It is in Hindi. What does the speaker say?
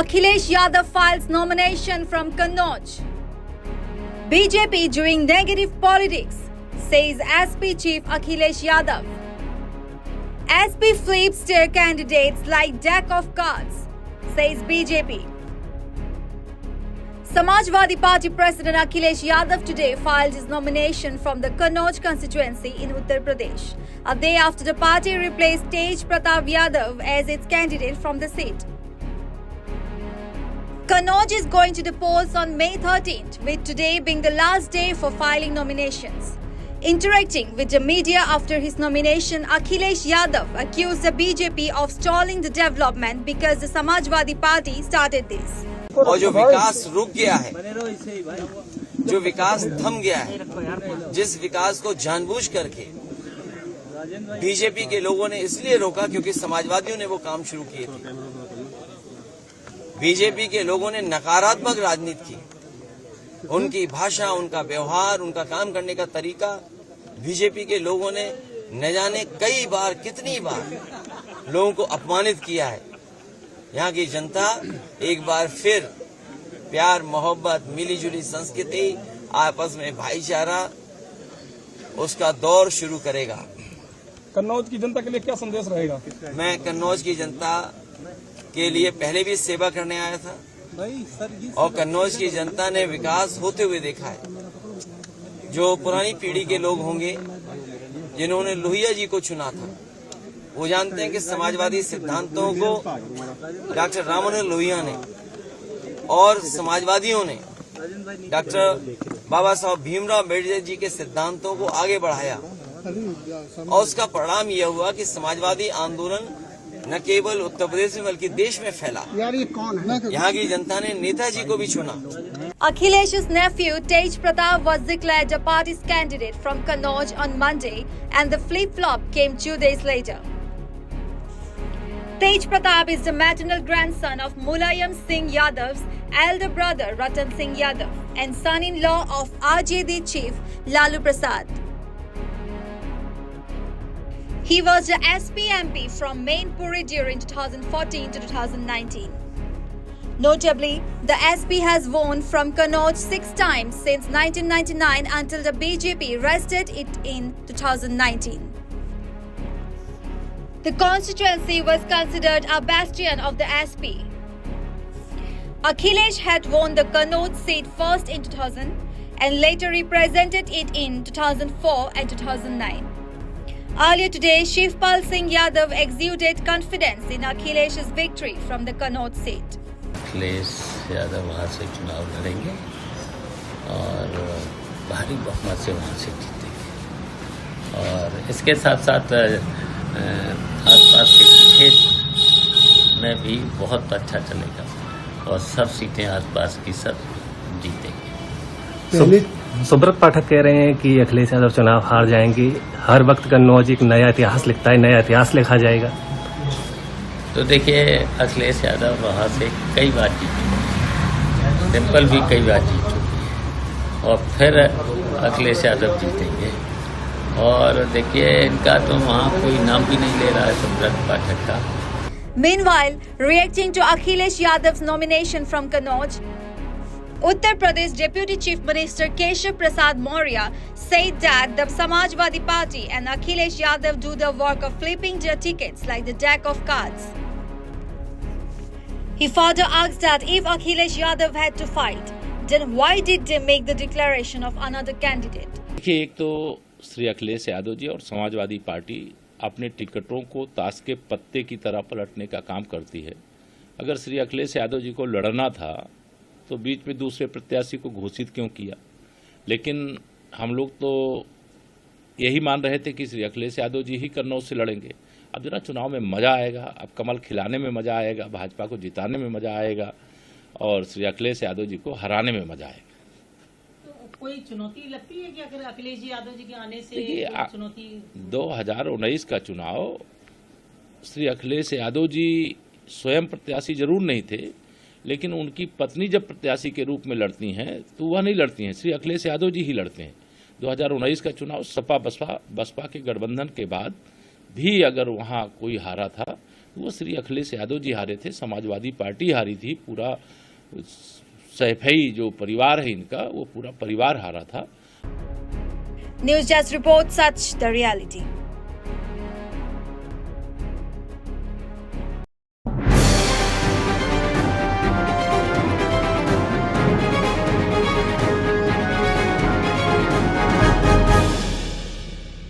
Akhilesh Yadav files nomination from Kannauj. BJP doing negative politics, says SP Chief Akhilesh Yadav. SP flips their candidates like deck of cards, says BJP. Samajwadi Party President Akhilesh Yadav today filed his nomination from the Kannauj constituency in Uttar Pradesh, a day after the party replaced Tej Pratap Yadav as its candidate from the seat. Kannauj is going to the polls on May 13th, with today being the last day for filing nominations. Interacting with the media after his nomination, Akhilesh Yadav accused the BJP of stalling the development because the Samajwadi Party started this. और जो विकास रुक गया है, जो विकास थम गया है, जिस विकास को जानबूझ करके बीजेपी के लोगों ने इसलिए रोका क्योंकि समाजवादियों ने वो काम शुरू किए थे। बीजेपी के लोगों ने नकारात्मक राजनीति की, उनकी भाषा, उनका व्यवहार, उनका काम करने का तरीका बीजेपी के लोगों ने न जाने कई बार, कितनी बार लोगों को अपमानित किया है। यहाँ की जनता एक बार फिर प्यार, मोहब्बत, मिलीजुली संस्कृति, आपस में भाईचारा, उसका दौर शुरू करेगा। कन्नौज की जनता के लिए क्या संदेश रहेगा? मैं कन्नौज की जनता के लिए पहले भी सेवा करने आया था और कन्नौज की जनता ने विकास होते हुए देखा है। जो पुरानी पीढ़ी के लोग होंगे जिन्होंने लोहिया जी को चुना था, वो जानते हैं कि समाजवादी सिद्धांतों को डॉक्टर राममनोहर लोहिया ने और समाजवादियों ने डॉक्टर बाबा साहब भीमराव अम्बेडकर जी के सिद्धांतों को आगे बढ़ाया और उसका परिणाम यह हुआ कि समाजवादी आंदोलन न केवल उत्तर प्रदेश में बल्कि देश में फैला। यार ये कौन है? यहाँ की जनता ने नेताजी को भी चुना। Akhilesh's nephew Tej Pratap was declared a party's candidate from Kannauj on Monday, and the flip-flop came 2 days later. Tej Pratap is the maternal grandson of Mulayam Singh Yadav's elder brother Ratan Singh Yadav and son-in-law of RJD chief Lalu Prasad. He was the SP MP from Mainpuri during 2014 to 2019. Notably, the SP has won from Kannauj 6 times since 1999 until the BJP wrested it in 2019. The constituency was considered a bastion of the SP. Akhilesh had won the Kannauj seat first in 2000 and later represented it in 2004 and 2009. Earlier today, Shivpal Singh Yadav exuded confidence in Akhilesh's victory from the Kannauj seat. Akhilesh Yadav वहाँ से चुनाव लड़ेंगे और भारी बहुमत से वहाँ से जीतेंगे और इसके साथ साथ आसपास के क्षेत्र में भी बहुत अच्छा चलेगा और सब सीटें आसपास की सब जीतेंगे। सुब्रत पाठक कह रहे हैं कि अखिलेश यादव चुनाव हार जाएंगे। हर वक्त कन्नौज एक नया इतिहास लिखता है, नया इतिहास लिखा जाएगा। तो देखिए, अखिलेश यादव वहाँ से कई बार जीत चुके हैं, सिंपल भी कई बार जीत चुकी है और फिर अखिलेश यादव जीतेंगे। और देखिए, इनका तो वहाँ कोई नाम भी नहीं ले रहा है सुब्रत पाठक का। Meanwhile, reacting to Akhilesh Yadav's nomination from Kannauj, Uttar Pradesh Deputy Chief Minister Keshav Prasad Maurya said that the Samajwadi Party and Akhilesh Yadav do the work of flipping their tickets like the deck of cards. He further asked that if Akhilesh Yadav had to fight, then why did they make the declaration of another candidate? देखिए, एक तो श्री अखिलेश यादव जी और समाजवादी पार्टी अपने टिकटों को ताश के पत्ते की तरह पलटने का काम करती है। अगर श्री अखिलेश यादव जी को लड़ना था तो बीच में दूसरे प्रत्याशी को घोषित क्यों किया? लेकिन हम लोग तो यही मान रहे थे कि श्री अखिलेश यादव जी ही कन्नौज से लड़ेंगे। अब जरा चुनाव में मज़ा आएगा, अब कमल खिलाने में मज़ा आएगा, भाजपा को जिताने में मज़ा आएगा और श्री अखिलेश यादव जी को हराने में मज़ा आएगा। तो कोई चुनौती लगती है कि अगर अखिलेश जी यादव जी के आने से चुनौती? 2019 का चुनाव श्री अखिलेश यादव जी स्वयं प्रत्याशी जरूर नहीं थे, लेकिन उनकी पत्नी जब प्रत्याशी के रूप में लड़ती हैं तो वह नहीं लड़ती हैं, श्री अखिलेश यादव जी ही लड़ते हैं। 2019 का चुनाव सपा बसपा के गठबंधन के बाद भी अगर वहाँ कोई हारा था वो श्री अखिलेश यादव जी हारे थे, समाजवादी पार्टी हारी थी, पूरा सैफई जो परिवार है इनका वो पूरा परिवार हारा था। News desk report, such the reality.